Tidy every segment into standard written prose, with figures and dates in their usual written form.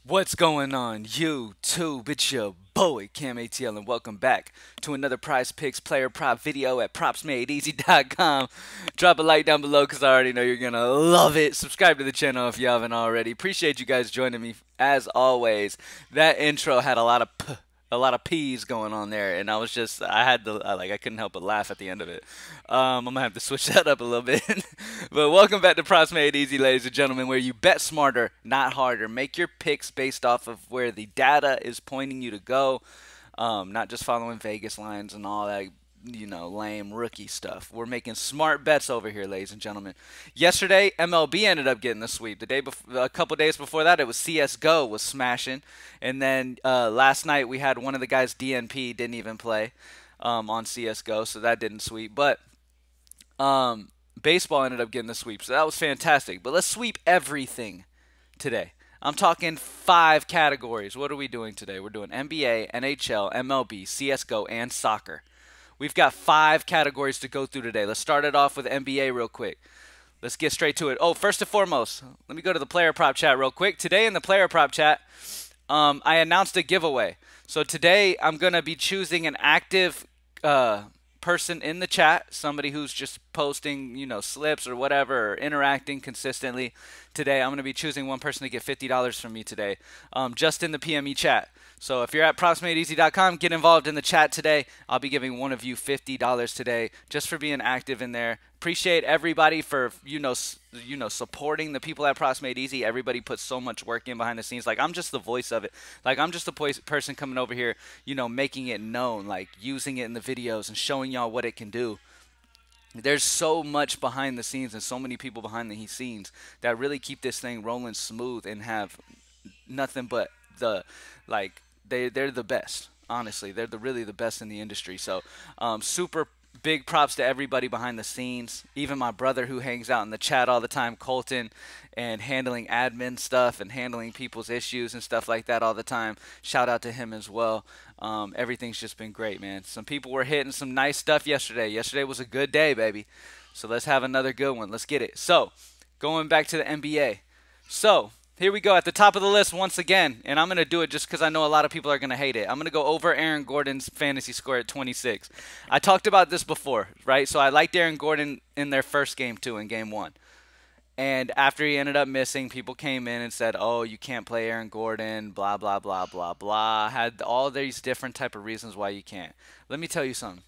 What's going on, YouTube? It's your boy, Cam ATL, and welcome back to another Prize Picks player prop video at propsmadeeasy.com. Drop a like down below because I already know you're going to love it. Subscribe to the channel if you haven't already. Appreciate you guys joining me as always. That intro had a lot of P's going on there, and I couldn't help but laugh at the end of it. I'm gonna have to switch that up a little bit. But welcome back to Props Made Easy, ladies and gentlemen, where you bet smarter, not harder. Make your picks based off of where the data is pointing you to go, not just following Vegas lines and all that, lame rookie stuff. We're making smart bets over here, ladies and gentlemen. Yesterday, MLB ended up getting the sweep. The day before, a couple days before that, it was CS:GO was smashing, and then last night we had one of the guys DNP didn't even play on CS:GO, so that didn't sweep. But baseball ended up getting the sweep, so that was fantastic. But let's sweep everything today. I'm talking 5 categories. What are we doing today? We're doing NBA, NHL, MLB, CS:GO, and soccer. We've got 5 categories to go through today. Let's start it off with NBA real quick. Let's get straight to it. Oh, first and foremost, let me go to the player prop chat real quick. Today in the player prop chat, I announced a giveaway. So today I'm going to be choosing an active person in the chat, somebody who's just posting, slips or whatever, or interacting consistently. Today I'm going to be choosing one person to get $50 from me today, just in the PME chat. So if you're at propsmadeeasy.com, get involved in the chat today. I'll be giving one of you $50 today just for being active in there. Appreciate everybody for supporting the people at Props Made Easy. Everybody puts so much work in behind the scenes. Like, I'm just the voice of it. Like, I'm just the person coming over here, making it known, like using it in the videos and showing y'all what it can do. There's so much behind the scenes and so many people behind the scenes that really keep this thing rolling smooth and have nothing but the like they're the best. Honestly, they're really the best in the industry. So super big props to everybody behind the scenes, even my brother who hangs out in the chat all the time, Colton, and handling admin stuff and handling people's issues and stuff like that all the time. Shout out to him as well. Everything's just been great, man. Some people were hitting some nice stuff yesterday. Yesterday was a good day, baby. So let's have another good one. Let's get it. So going back to the NBA. So here we go at the top of the list once again, and I'm going to do it just because I know a lot of people are going to hate it. I'm going to go over Aaron Gordon's fantasy score at 26. I talked about this before, right? So I liked Aaron Gordon in their first game, too, in game 1. And after he ended up missing, people came in and said, oh, you can't play Aaron Gordon, blah, blah, blah, blah, blah. Had all these different type of reasons why you can't. Let me tell you something.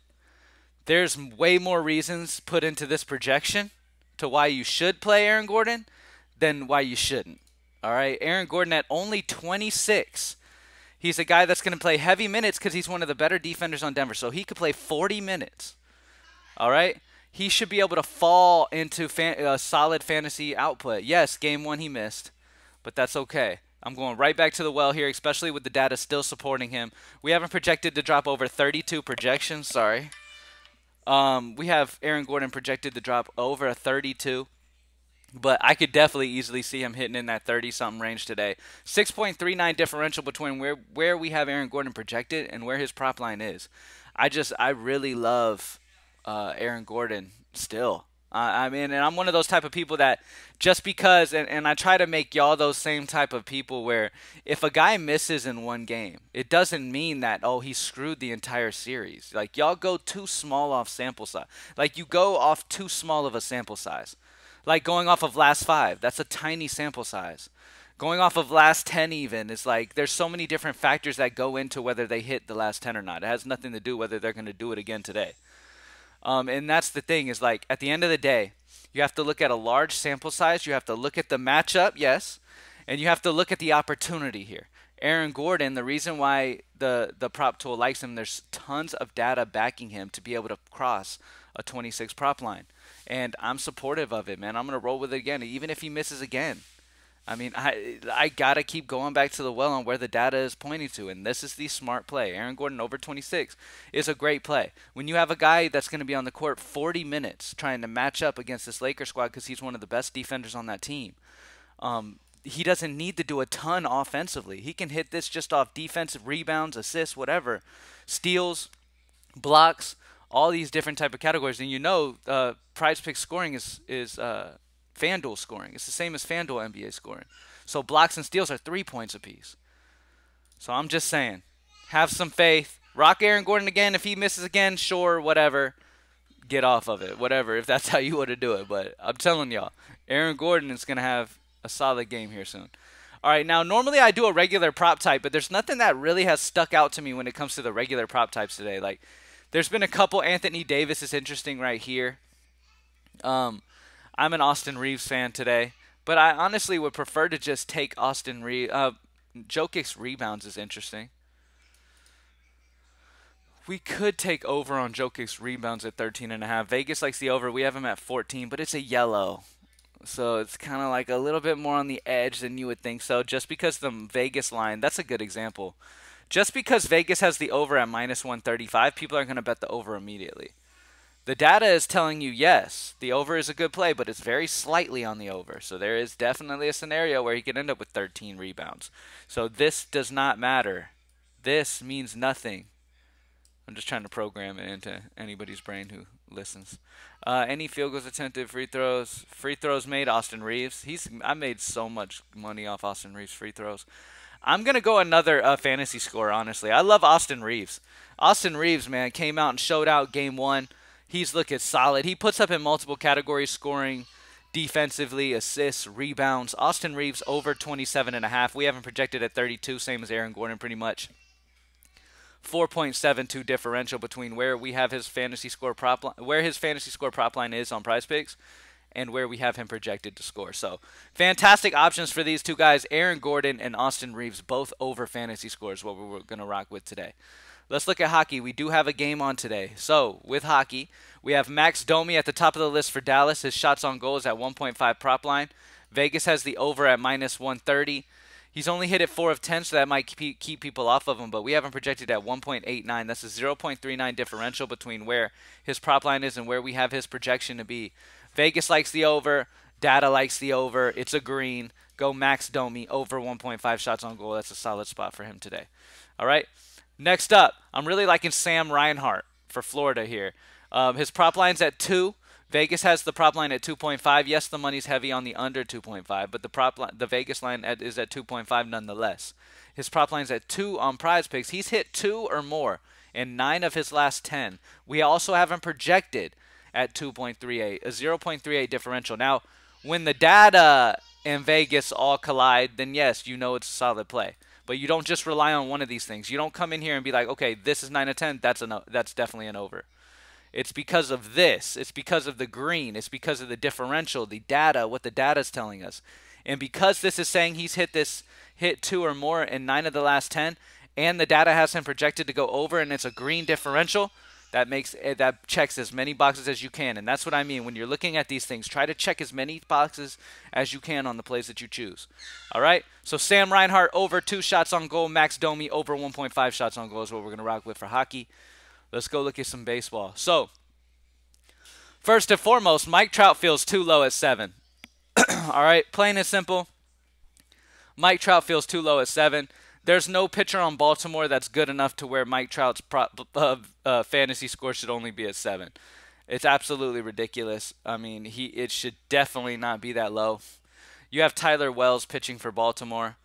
There's way more reasons put into this projection to why you should play Aaron Gordon than why you shouldn't. All right, Aaron Gordon at only 26. He's a guy that's going to play heavy minutes because he's one of the better defenders on Denver. So he could play 40 minutes. All right, he should be able to fall into solid fantasy output. Yes, game 1 he missed, but that's okay. I'm going right back to the well here, especially with the data still supporting him. We haven't projected to drop over 32 projections. Sorry. We have Aaron Gordon projected to drop over a 32. But I could definitely easily see him hitting in that 30-something range today. 6.39 differential between where we have Aaron Gordon projected and where his prop line is. I really love Aaron Gordon still. I mean, and I'm one of those type of people that just because, and I try to make y'all those same type of people where if a guy misses in one game, it doesn't mean that, oh, he screwed the entire series. Like, y'all go too small off sample size. Like, you go off too small of a sample size. Like going off of last 5, that's a tiny sample size. Going off of last 10 even is like there's so many different factors that go into whether they hit the last 10 or not. It has nothing to do whether they're going to do it again today. And that's the thing is like at the end of the day, you have to look at a large sample size. You have to look at the matchup, yes, and you have to look at the opportunity here. Aaron Gordon, the reason why the prop tool likes him, there's tons of data backing him to be able to cross a 26 prop line. And I'm supportive of it, man. I'm going to roll with it again, even if he misses again. I mean, I got to keep going back to the well on where the data is pointing to, and this is the smart play. Aaron Gordon over 26 is a great play. When you have a guy that's going to be on the court 40 minutes trying to match up against this Lakers squad because he's one of the best defenders on that team, he doesn't need to do a ton offensively. He can hit this just off defensive rebounds, assists, whatever, steals, blocks, all these different type of categories. And Prizepicks scoring is FanDuel scoring. It's the same as FanDuel NBA scoring. So blocks and steals are 3 points apiece. So I'm just saying, have some faith. Rock Aaron Gordon again. If he misses again, sure, whatever. Get off of it, whatever, if that's how you want to do it. But I'm telling y'all, Aaron Gordon is going to have a solid game here soon. All right, now normally I do a regular prop type, but there's nothing that really has stuck out to me when it comes to the regular prop types today. Like, there's been a couple. Anthony Davis is interesting right here. I'm an Austin Reeves fan today, but I honestly would prefer to just take Austin Reeves. Jokic's rebounds is interesting. We could take over on Jokic's rebounds at 13.5. Vegas likes the over. We have him at 14, but it's a yellow. So it's kind of like a little bit more on the edge than you would think so. Just because the Vegas line, that's a good example. Just because Vegas has the over at minus 135, people are going to bet the over immediately. The data is telling you, yes, the over is a good play, but it's very slightly on the over. So there is definitely a scenario where he could end up with 13 rebounds. So this does not matter. This means nothing. I'm just trying to program it into anybody's brain who listens. Any field goals attempted, free throws made, Austin Reeves. I made so much money off Austin Reeves free throws. I'm going to go another fantasy score, honestly. I love Austin Reeves. Austin Reeves, man, came out and showed out game 1. He's looking solid. He puts up in multiple categories, scoring, defensively, assists, rebounds. Austin Reeves over 27.5. We have him projected at 32, same as Aaron Gordon pretty much. 4.72 differential between where we have his fantasy score prop line is on Prizepicks and where we have him projected to score. So, fantastic options for these two guys, Aaron Gordon and Austin Reeves, both over fantasy scores, what we're going to rock with today. Let's look at hockey. We do have a game on today. So, with hockey, we have Max Domi at the top of the list for Dallas. His shots on goal is at 1.5 prop line. Vegas has the over at minus 130. He's only hit it 4 of 10, so that might keep people off of him, but we have him projected at 1.89. That's a 0.39 differential between where his prop line is and where we have his projection to be. Vegas likes the over. Data likes the over. It's a green. Go Max Domi over 1.5 shots on goal. That's a solid spot for him today. All right. Next up, I'm really liking Sam Reinhart for Florida here. His prop line's at 2. Vegas has the prop line at 2.5. Yes, the money's heavy on the under 2.5, but the Vegas line is at 2.5 nonetheless. His prop line's at 2 on Prizepicks. He's hit 2 or more in 9 of his last 10. We also have him projected at 2.38, a 0.38 differential. Now, when the data and Vegas all collide, then yes, you know it's a solid play. But you don't just rely on one of these things. You don't come in here and be like, okay, this is 9 of 10. That's definitely an over. It's because of this. It's because of the green. It's because of the differential, the data, what the data is telling us. And because this is saying he's hit 2 or more in 9 of the last 10, and the data has him projected to go over, and it's a green differential, that checks as many boxes as you can. And that's what I mean. When you're looking at these things, try to check as many boxes as you can on the plays that you choose. All right? So Sam Reinhart over 2 shots on goal. Max Domi over 1.5 shots on goal is what we're going to rock with for hockey. Let's go look at some baseball. So, first and foremost, Mike Trout feels too low at 7. All right, plain and simple. Mike Trout feels too low at 7. There's no pitcher on Baltimore that's good enough to where Mike Trout's fantasy score should only be at 7. It's absolutely ridiculous. I mean, it should definitely not be that low. You have Tyler Wells pitching for Baltimore.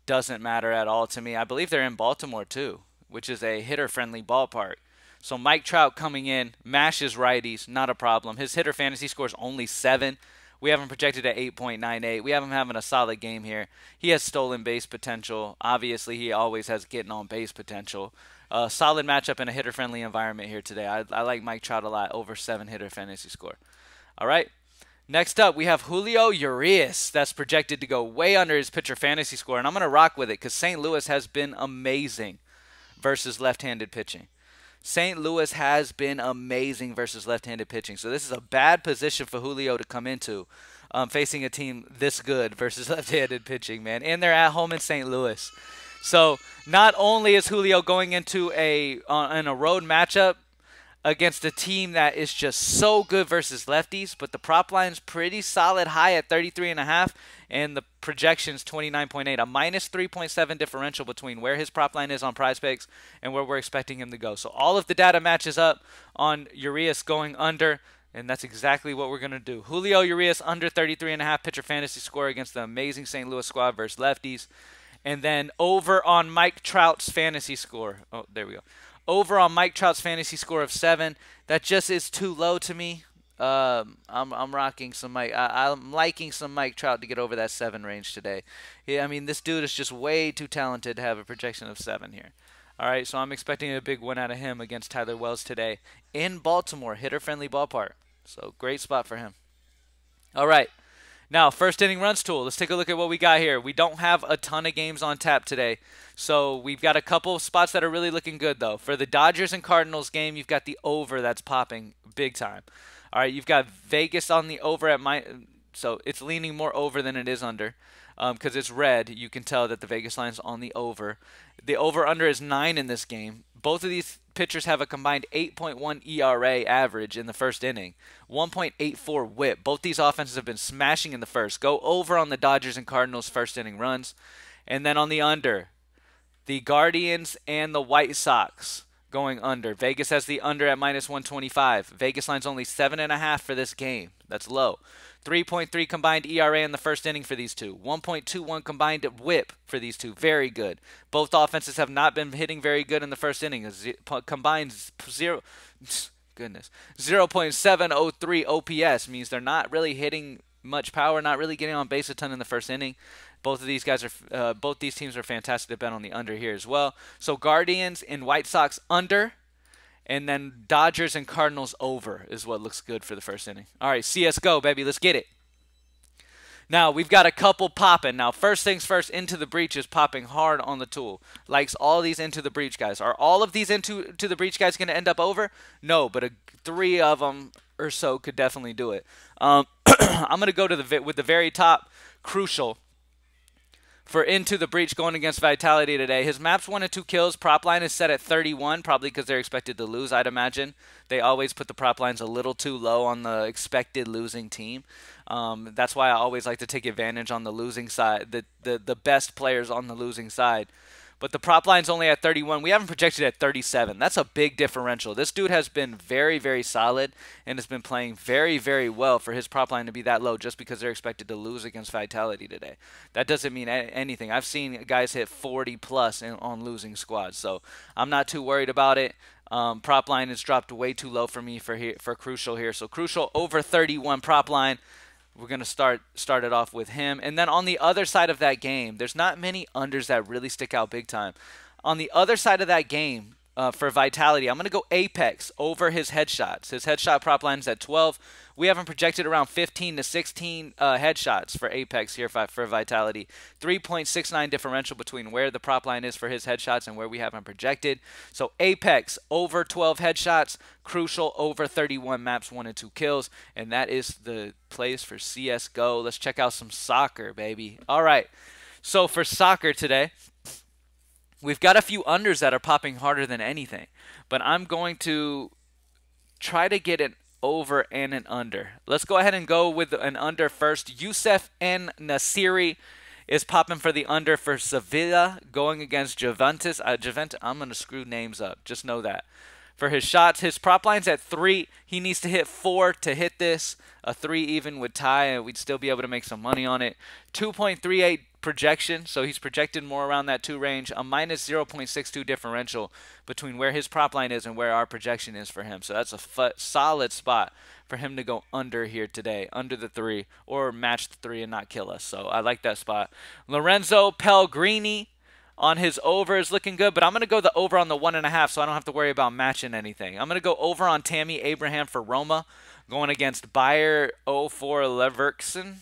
Doesn't matter at all to me. I believe they're in Baltimore too, which is a hitter-friendly ballpark. So Mike Trout coming in, mashes righties, not a problem. His hitter fantasy score is only 7. We have him projected at 8.98. We have him having a solid game here. He has stolen base potential. Obviously, he always has getting on base potential. Solid matchup in a hitter-friendly environment here today. I like Mike Trout a lot, over 7 hitter fantasy score. All right. Next up, we have Julio Urias. That's projected to go way under his pitcher fantasy score, and I'm going to rock with it because St. Louis has been amazing versus left-handed pitching. St. Louis has been amazing versus left-handed pitching. So this is a bad position for Julio to come into, facing a team this good versus left-handed pitching, man. And they're at home in St. Louis. So not only is Julio going into in a road matchup against a team that is just so good versus lefties, but the prop line's pretty solid high at 33.5, and the projection's 29.8, a minus 3.7 differential between where his prop line is on Prizepicks and where we're expecting him to go. So all of the data matches up on Urias going under. And that's exactly what we're going to do. Julio Urias under 33.5 pitcher fantasy score against the amazing St. Louis squad versus lefties. And then over on Mike Trout's fantasy score. Oh, there we go. Over on Mike Trout's fantasy score of 7. That just is too low to me. I'm rocking some Mike. I'm liking some Mike Trout to get over that 7 range today. Yeah, I mean, this dude is just way too talented to have a projection of 7 here. All right, so I'm expecting a big win out of him against Tyler Wells today in Baltimore, hitter-friendly ballpark. So great spot for him. All right. Now, first inning runs tool. Let's take a look at what we got here. We don't have a ton of games on tap today. So we've got a couple of spots that are really looking good, though. For the Dodgers and Cardinals game, you've got the over that's popping big time. All right, you've got Vegas on the over at so it's leaning more over than it is under. Because it's red, you can tell that the Vegas line's on the over. The over-under is 9 in this game. Both of these pitchers have a combined 8.1 ERA average in the first inning, 1.84 whip. Both these offenses have been smashing in the first. Go over on the Dodgers and Cardinals first inning runs. And then on the under, the Guardians and the White Sox going under. Vegas has the under at -125. Vegas line's only 7.5 for this game. That's low. 3.3 combined ERA in the first inning for these two. 1.21 combined whip for these two. Very good. Both offenses have not been hitting very good in the first inning. Combined 0.703 OPS means they're not really hitting much power, not really getting on base a ton in the first inning. Both of these guys are, both these teams are fantastic to bet on the under here as well. So Guardians and White Sox under. And then Dodgers and Cardinals over is what looks good for the first inning. All right, CSGO, baby. Let's get it. Now, we've got a couple popping. Now, first things first, Into the Breach is popping hard on the tool. Likes all these Into the Breach guys. Are all of these Into the Breach guys going to end up over? No, but 3 of them or so could definitely do it. I'm going to go to with the very top, Crucial. For Into the Breach going against Vitality today. His map's 1 and 2 kills. Prop line is set at 31, probably because they're expected to lose, I'd imagine. They always put the prop lines a little too low on the expected losing team. That's why I always like to take advantage on the losing side, the best players on the losing side. But the prop line's only at 31. We haven't projected at 37. That's a big differential. This dude has been very, very solid and has been playing very, very well for his prop line to be that low just because they're expected to lose against Vitality today. That doesn't mean anything. I've seen guys hit 40 plus on losing squads, so I'm not too worried about it. Prop line has dropped way too low for me for Crucial here. So Crucial over 31 prop line. We're going to start it off with him. And then on the other side of that game, there's not many unders that really stick out big time. On the other side of that game, for Vitality, I'm going to go Apex over his headshots. His headshot prop line is at 12. We haven't projected around 15 to 16 headshots for Apex here for Vitality. 3.69 differential between where the prop line is for his headshots and where we haven't projected. So Apex over 12 headshots, Crucial over 31 maps, 1 and 2 kills. And that is the place for CSGO. Let's check out some soccer, baby. All right. So for soccer today, we've got a few unders that are popping harder than anything. But I'm going to try to get an over and an under. Let's go ahead and go with an under first. Youssef N. Nasiri is popping for the under for Sevilla going against Juventus. I'm going to screw names up. Just know that. For his shots, his prop line's at 3. He needs to hit 4 to hit this. A 3 even would tie, and we'd still be able to make some money on it. 2.38 projection, so he's projected more around that 2 range. A minus 0.62 differential between where his prop line is and where our projection is for him. So that's a solid spot for him to go under here today, under the 3, or match the 3 and not kill us. So I like that spot. Lorenzo Pellegrini on his over is looking good, but I'm going to go the over on the 1.5 so I don't have to worry about matching anything. I'm going to go over on Tammy Abraham for Roma going against Bayer 04 Leverkusen.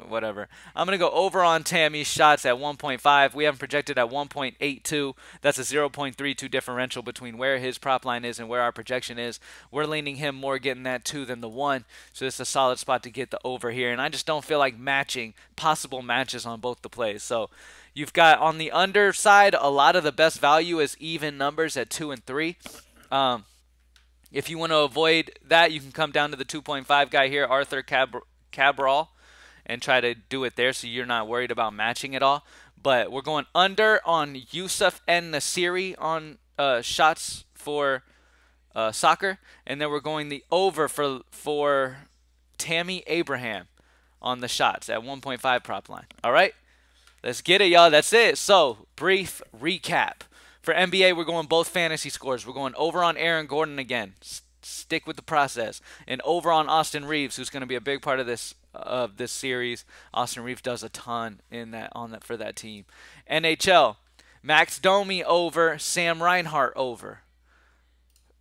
Whatever. I'm going to go over on Tammy's shots at 1.5. We haven't projected at 1.82. That's a 0.32 differential between where his prop line is and where our projection is. We're leaning him more getting that 2 than the 1. So it's a solid spot to get the over here. And I just don't feel like matching possible matches on both the plays. So you've got on the under side, a lot of the best value is even numbers at 2 and 3. If you want to avoid that, you can come down to the 2.5 guy here, Arthur Cabral, and try to do it there so you're not worried about matching it all. But we're going under on Youssef N. Nasiri on shots for soccer, and then we're going the over for Tammy Abraham on the shots at 1.5 prop line. All right, let's get it, y'all. That's it. So, brief recap. For NBA, we're going both fantasy scores. We're going over on Aaron Gordon again. Stick with the process. And over on Austin Reeves, who's going to be a big part of this series. Austin Reeves does a ton for that team. NHL, Max Domi over, Sam Reinhart over.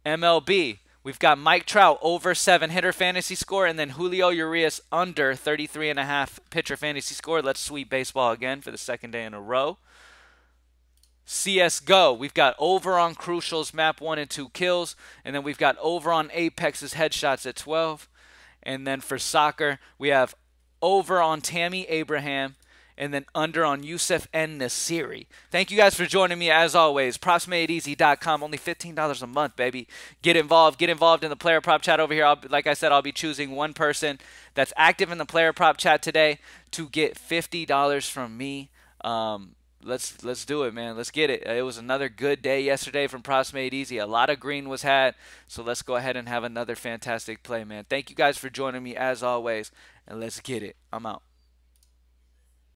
MLB, we've got Mike Trout over 7-hitter fantasy score, and then Julio Urias under 33.5 pitcher fantasy score. Let's sweep baseball again for the second day in a row. CSGO, we've got over on Crucial's map 1 and 2 kills, and then we've got over on Apex's headshots at 12. And then for soccer, we have over on Tammy Abraham, and then under on Yusuf N. Nasiri. Thank you guys for joining me as always. PropsMadeEasy.com, only $15 a month, baby. Get involved in the player prop chat over here. Like I said, I'll be choosing one person that's active in the player prop chat today to get $50 from me. Let's do it, man. Let's get it. It was another good day yesterday from Props Made Easy. A lot of green was had, so let's go ahead and have another fantastic play, man. Thank you guys for joining me as always, and let's get it. I'm out.